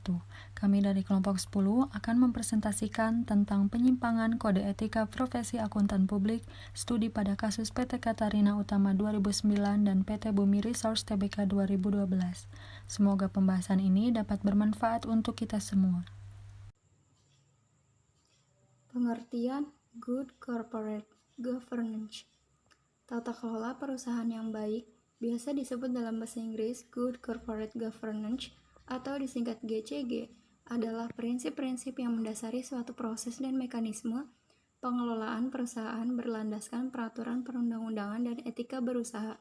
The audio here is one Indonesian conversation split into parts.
wabarakatuh. Kami dari kelompok 10 akan mempresentasikan tentang penyimpangan kode etika profesi akuntan publik, studi pada kasus PT Katarina Utama 2009 dan PT Bumi Resource Tbk 2012. Semoga pembahasan ini dapat bermanfaat untuk kita semua. Pengertian Good Corporate Governance. Tata kelola perusahaan yang baik biasa disebut dalam bahasa Inggris Good Corporate Governance atau disingkat GCG, adalah prinsip-prinsip yang mendasari suatu proses dan mekanisme pengelolaan perusahaan berlandaskan peraturan perundang-undangan dan etika berusaha.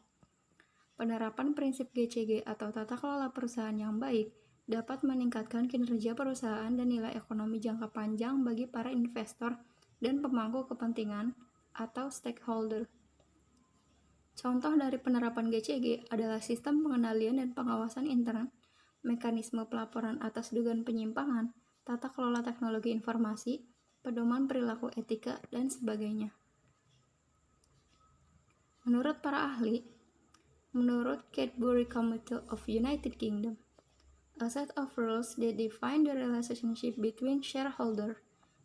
Penerapan prinsip GCG atau tata kelola perusahaan yang baik dapat meningkatkan kinerja perusahaan dan nilai ekonomi jangka panjang bagi para investor dan pemangku kepentingan atau stakeholder. Contoh dari penerapan GCG adalah sistem pengendalian dan pengawasan intern, mekanisme pelaporan atas dugaan penyimpangan, tata kelola teknologi informasi, pedoman perilaku etika, dan sebagainya. Menurut para ahli, menurut Cadbury Committee of United Kingdom, a set of rules that define the relationship between shareholder,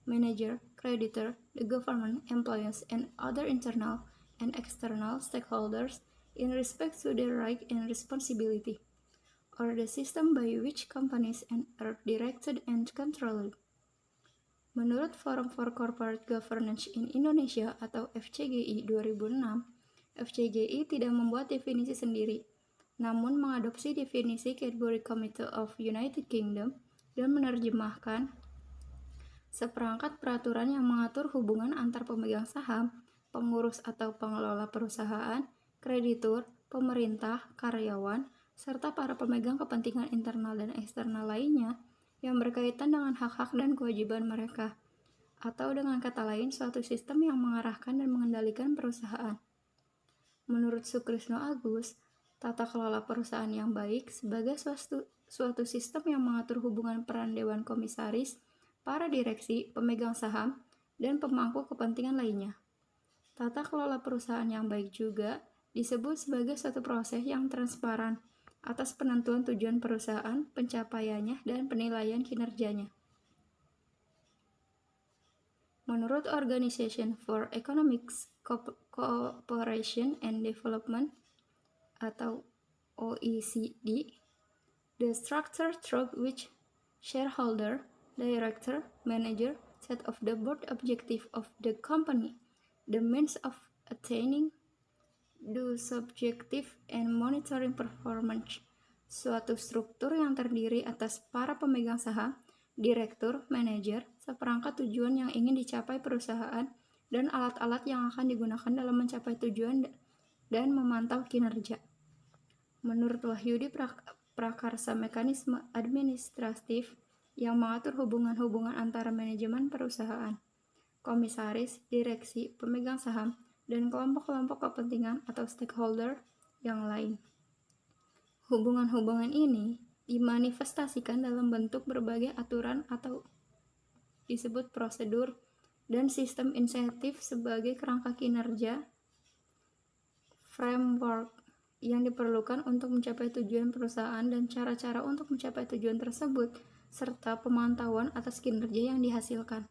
manager, creditor, the government, employees, and other internal and external stakeholders in respect to their right and responsibility, or the system by which companies are directed and controlled. Menurut Forum for Corporate Governance in Indonesia atau FCGI 2006, FCGI tidak membuat definisi sendiri, namun mengadopsi definisi Cadbury Committee of United Kingdom dan menerjemahkan seperangkat peraturan yang mengatur hubungan antar pemegang saham, pengurus atau pengelola perusahaan, kreditur, pemerintah, karyawan, serta para pemegang kepentingan internal dan eksternal lainnya yang berkaitan dengan hak-hak dan kewajiban mereka, atau dengan kata lain suatu sistem yang mengarahkan dan mengendalikan perusahaan. Menurut Sukrisno Agus, tata kelola perusahaan yang baik sebagai suatu sistem yang mengatur hubungan peran dewan komisaris, para direksi, pemegang saham, dan pemangku kepentingan lainnya. Tata kelola perusahaan yang baik juga disebut sebagai suatu proses yang transparan atas penentuan tujuan perusahaan, pencapaiannya, dan penilaian kinerjanya. Menurut Organization for Economic Cooperation and Development atau OECD, the structure through which shareholder, director, manager set of the board objective of the company, the means of attaining the subjective and monitoring performance, suatu struktur yang terdiri atas para pemegang saham, direktur, manajer, seperangkat tujuan yang ingin dicapai perusahaan, dan alat-alat yang akan digunakan dalam mencapai tujuan dan memantau kinerja. Menurut Wahyudi Prakarsa, mekanisme administratif yang mengatur hubungan-hubungan antara manajemen perusahaan, komisaris, direksi, pemegang saham, dan kelompok-kelompok kepentingan atau stakeholder yang lain. Hubungan-hubungan ini dimanifestasikan dalam bentuk berbagai aturan atau disebut prosedur dan sistem insentif sebagai kerangka kinerja framework yang diperlukan untuk mencapai tujuan perusahaan dan cara-cara untuk mencapai tujuan tersebut, serta pemantauan atas kinerja yang dihasilkan.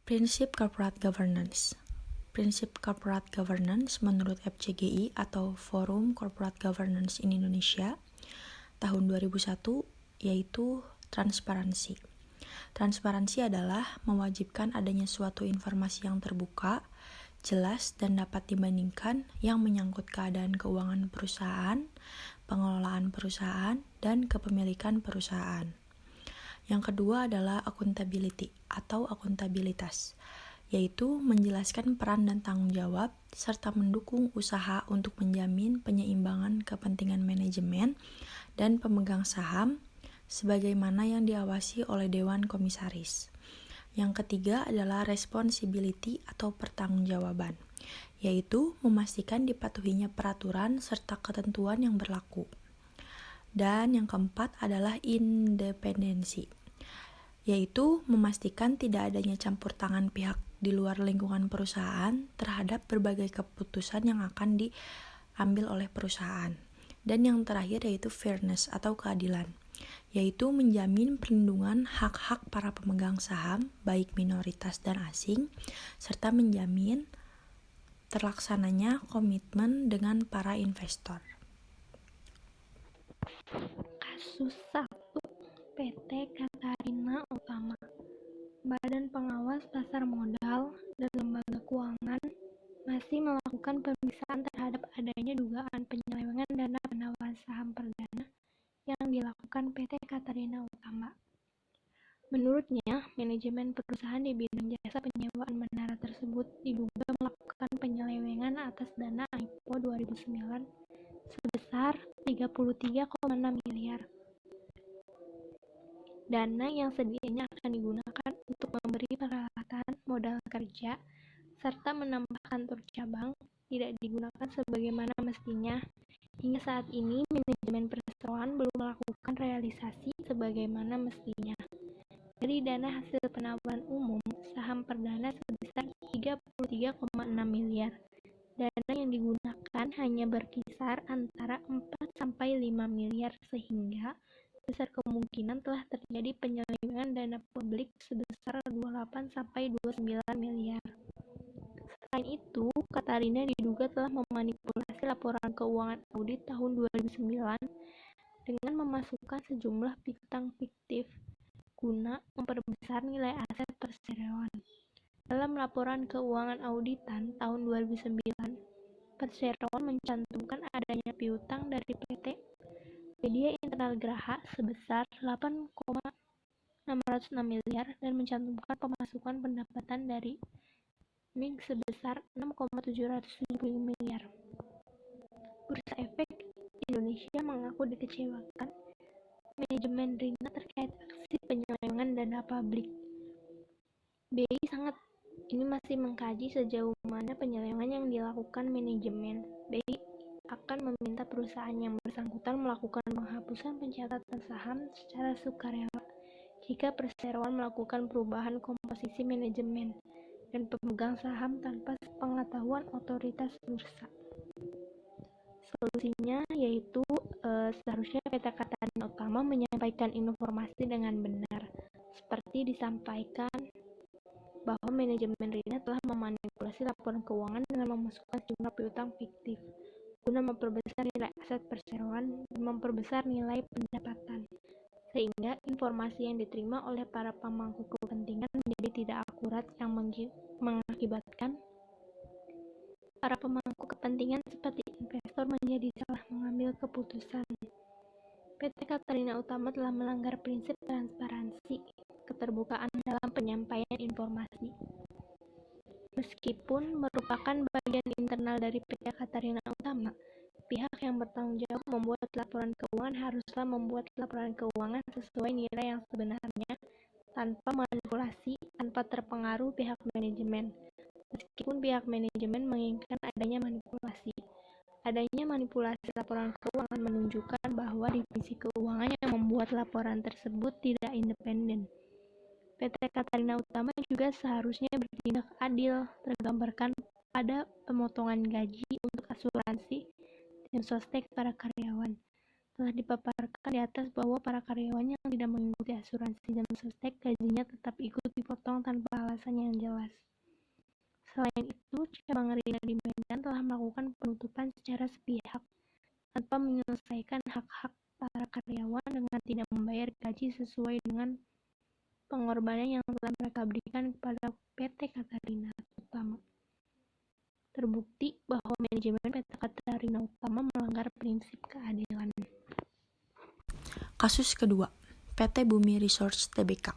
Prinsip Corporate Governance. Prinsip Corporate Governance menurut FCGI atau Forum Corporate Governance in Indonesia tahun 2001 yaitu transparansi. Transparansi adalah mewajibkan adanya suatu informasi yang terbuka, jelas, dan dapat dibandingkan yang menyangkut keadaan keuangan perusahaan, pengelolaan perusahaan, dan kepemilikan perusahaan. Yang kedua adalah accountability atau akuntabilitas, yaitu menjelaskan peran dan tanggung jawab serta mendukung usaha untuk menjamin penyeimbangan kepentingan manajemen dan pemegang saham sebagaimana yang diawasi oleh Dewan Komisaris. Yang ketiga adalah responsibility atau pertanggungjawaban, yaitu memastikan dipatuhinya peraturan serta ketentuan yang berlaku. Dan yang keempat adalah independensi, yaitu memastikan tidak adanya campur tangan pihak di luar lingkungan perusahaan terhadap berbagai keputusan yang akan diambil oleh perusahaan. Dan yang terakhir yaitu fairness atau keadilan, yaitu menjamin perlindungan hak-hak para pemegang saham, baik minoritas dan asing, serta menjamin terlaksananya komitmen dengan para investor. Kasus 1. PT Katarina Utama. Badan Pengawas Pasar Modal dan Lembaga Keuangan masih melakukan pemeriksaan terhadap adanya dugaan penyelewengan dana penawaran saham perdana yang dilakukan PT Katarina Utama. Menurutnya, manajemen perusahaan di bidang jasa penyewaan menara tersebut diduga melakukan penyelewengan atas dana IPO 2009 sebesar 33,6 miliar. Dana yang sedianya akan digunakan untuk memberi peralatan modal kerja serta menambah kantor cabang tidak digunakan sebagaimana mestinya. Hingga saat ini, manajemen perseroan belum melakukan realisasi sebagaimana mestinya. Dari dana hasil penawaran umum, saham perdana sebesar 33,6 miliar. Dana yang digunakan hanya berkisar antara 4-5 miliar sehingga besar kemungkinan telah terjadi penyelewengan dana publik sebesar 28-29 miliar. Selain itu, Katarina diduga telah memanipulasi laporan keuangan audit tahun 2009 dengan memasukkan sejumlah piutang fiktif guna memperbesar nilai aset perseroan. Dalam laporan keuangan auditan tahun 2009, perseroan mencantumkan adanya piutang dari PT Media Internal Graha sebesar 8,606 miliar dan mencantumkan pemasukan pendapatan dari MIG sebesar 6,775 miliar. Bursa Efek Indonesia mengaku dikecewakan manajemen Rina terkait aksi penyelewengan dana publik. BI ini masih mengkaji sejauh mana penyelewengan yang dilakukan manajemen. BI akan meminta perusahaan yang bersangkutan melakukan penghapusan pencatatan saham secara sukarela jika perseroan melakukan perubahan komposisi manajemen dan pemegang saham tanpa pengetahuan otoritas bursa. Solusinya yaitu seharusnya PT Katarina Utama menyampaikan informasi dengan benar, seperti disampaikan bahwa manajemen Rina telah memanipulasi laporan keuangan dengan memasukkan sejumlah piutang fiktif guna memperbesar nilai aset perseroan dan memperbesar nilai pendapatan, sehingga informasi yang diterima oleh para pemangku kepentingan menjadi tidak akurat yang mengakibatkan para pemangku kepentingan seperti investor menjadi salah mengambil keputusan. PT Katarina Utama telah melanggar prinsip transparansi, keterbukaan dalam penyampaian informasi. Meskipun merupakan bagian internal dari PT Katarina Utama, pihak yang bertanggung jawab membuat laporan keuangan haruslah membuat laporan keuangan sesuai nilai yang sebenarnya, tanpa manipulasi, tanpa terpengaruh pihak manajemen. Meskipun pihak manajemen menginginkan adanya manipulasi. Adanya manipulasi laporan keuangan menunjukkan bahwa divisi keuangan yang membuat laporan tersebut tidak independen. PT Katarina Utama juga seharusnya bertindak adil, tergambarkan pada pemotongan gaji untuk asuransi dan sostek para karyawan. Telah dipaparkan di atas bahwa para karyawan yang tidak mengikuti asuransi dan sostek gajinya tetap ikut dipotong tanpa alasan yang jelas. Selain itu, cabang Rina di Medan telah melakukan penutupan secara sepihak tanpa menyelesaikan hak-hak para karyawan dengan tidak membayar gaji sesuai dengan pengorbanan yang telah mereka berikan kepada PT Katarina Utama. Terbukti bahwa manajemen PT Katarina Utama melanggar prinsip keadilan. Kasus kedua, PT Bumi Resource Tbk.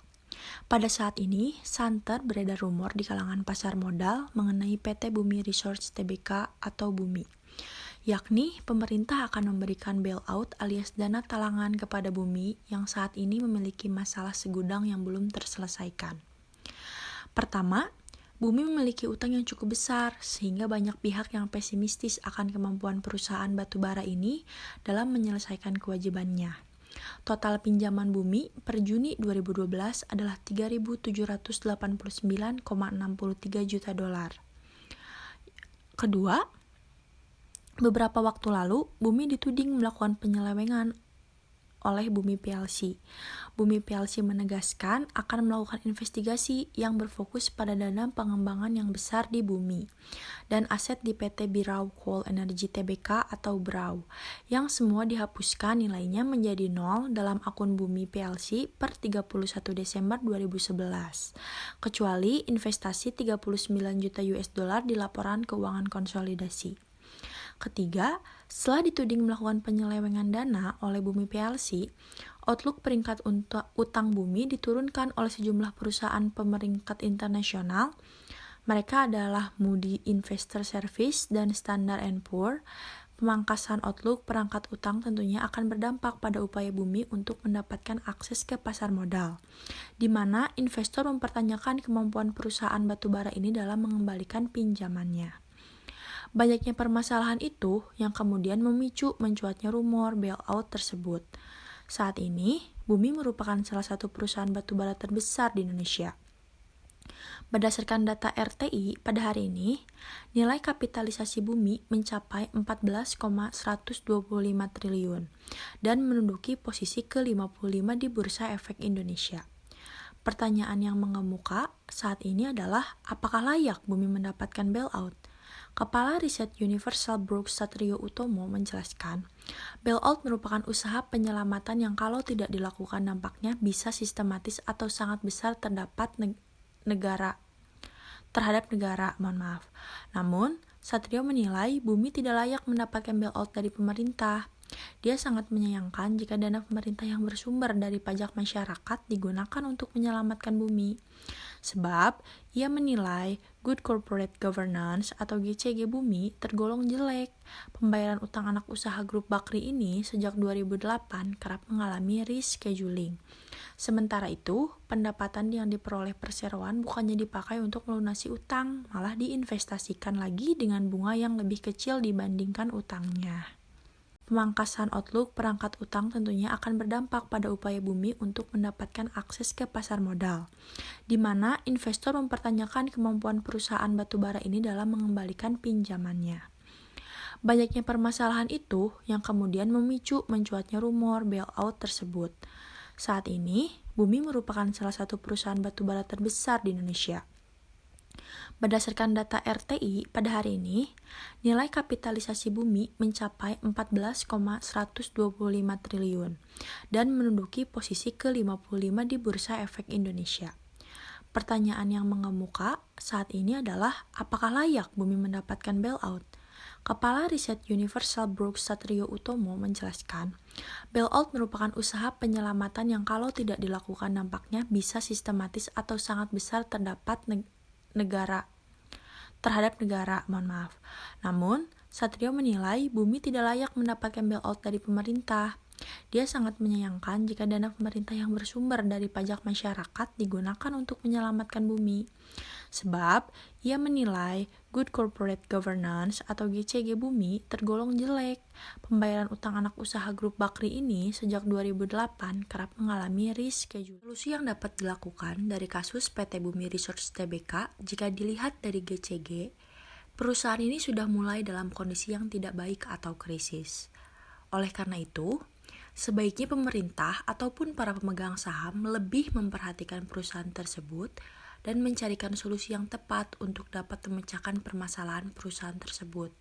Pada saat ini, santer beredar rumor di kalangan pasar modal mengenai PT Bumi Resource Tbk atau Bumi, yakni pemerintah akan memberikan bailout alias dana talangan kepada Bumi yang saat ini memiliki masalah segudang yang belum terselesaikan. Pertama, Bumi memiliki utang yang cukup besar sehingga banyak pihak yang pesimistis akan kemampuan perusahaan batubara ini dalam menyelesaikan kewajibannya. Total pinjaman Bumi per Juni 2012 adalah 3.789,63 juta dolar. Kedua, beberapa waktu lalu, Bumi dituding melakukan penyelewengan oleh Bumi PLC. Bumi PLC menegaskan akan melakukan investigasi yang berfokus pada dana pengembangan yang besar di bumi dan aset di PT Birau Coal Energy Tbk atau BRAW, yang semua dihapuskan nilainya menjadi 0 dalam akun Bumi PLC per 31 Desember 2011, kecuali investasi 39 juta US dollar di laporan keuangan konsolidasi. Ketiga, setelah dituding melakukan penyelewengan dana oleh Bumi PLC, outlook peringkat utang bumi diturunkan oleh sejumlah perusahaan pemeringkat internasional. Mereka adalah Moody Investor Service dan Standard & Poor. Pemangkasan outlook perangkat utang tentunya akan berdampak pada upaya bumi untuk mendapatkan akses ke pasar modal, di mana investor mempertanyakan kemampuan perusahaan batubara ini dalam mengembalikan pinjamannya. Banyaknya permasalahan itu yang kemudian memicu mencuatnya rumor bailout tersebut. Saat ini, Bumi merupakan salah satu perusahaan batubara terbesar di Indonesia. Berdasarkan data RTI pada hari ini, nilai kapitalisasi Bumi mencapai 14,125 triliun dan menduduki posisi ke-55 di Bursa Efek Indonesia. Pertanyaan yang mengemuka saat ini adalah apakah layak Bumi mendapatkan bailout? Kepala Riset Universal Brooks Satrio Utomo menjelaskan, bailout merupakan usaha penyelamatan yang kalau tidak dilakukan dampaknya bisa sistematis atau sangat besar terhadap negara. Namun, Satrio menilai Bumi tidak layak mendapatkan bailout dari pemerintah. Dia sangat menyayangkan jika dana pemerintah yang bersumber dari pajak masyarakat digunakan untuk menyelamatkan Bumi. Sebab, ia menilai Good Corporate Governance atau GCG Bumi tergolong jelek. Pembayaran utang anak usaha grup Bakri ini sejak 2008 kerap mengalami rescheduling. Sementara itu, pendapatan yang diperoleh perseroan bukannya dipakai untuk melunasi utang, malah diinvestasikan lagi dengan bunga yang lebih kecil dibandingkan utangnya. Pemangkasan outlook perangkat utang tentunya akan berdampak pada upaya Bumi untuk mendapatkan akses ke pasar modal, di mana investor mempertanyakan kemampuan perusahaan batubara ini dalam mengembalikan pinjamannya. Banyaknya permasalahan itu yang kemudian memicu mencuatnya rumor bailout tersebut. Saat ini, Bumi merupakan salah satu perusahaan batubara terbesar di Indonesia. Berdasarkan data RTI pada hari ini, nilai kapitalisasi Bumi mencapai 14,125 triliun dan menduduki posisi ke-55 di Bursa Efek Indonesia. Pertanyaan yang mengemuka saat ini adalah apakah layak Bumi mendapatkan bailout? Kepala Riset Universal Brooks Satrio Utomo menjelaskan, bailout merupakan usaha penyelamatan yang kalau tidak dilakukan dampaknya bisa sistematis atau sangat besar terhadap negara. Namun, Satrio menilai Bumi tidak layak mendapatkan bailout dari pemerintah. Dia sangat menyayangkan jika dana pemerintah yang bersumber dari pajak masyarakat digunakan untuk menyelamatkan Bumi. Sebab, ia menilai Good Corporate Governance atau GCG Bumi tergolong jelek. Pembayaran utang anak usaha grup Bakri ini sejak 2008 kerap mengalami rescheduling. Solusi yang dapat dilakukan dari kasus PT Bumi Resource Tbk jika dilihat dari GCG, perusahaan ini sudah mulai dalam kondisi yang tidak baik atau krisis. Oleh karena itu, sebaiknya pemerintah ataupun para pemegang saham lebih memperhatikan perusahaan tersebut dan mencarikan solusi yang tepat untuk dapat memecahkan permasalahan perusahaan tersebut,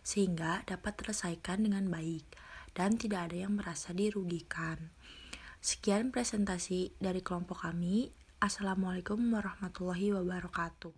sehingga dapat terselesaikan dengan baik dan tidak ada yang merasa dirugikan. Sekian presentasi dari kelompok kami. Assalamualaikum warahmatullahi wabarakatuh.